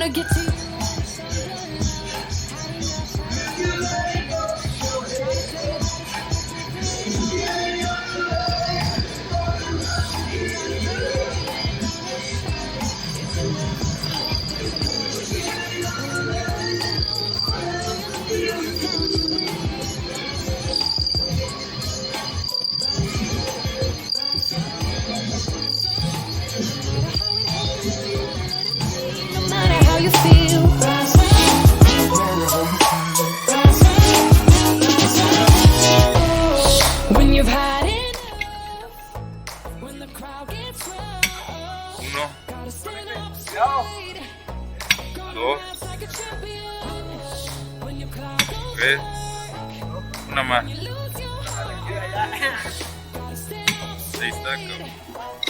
to get to you. No matter how you feel. When you've had enough, when the crowd gets rough, Uno, gotta stand up straight, gonna dos, rise like a champion. When your cloud goes tres, dark, una más. you lose your heart, gotta stand up Ahí está, straight. cabrón.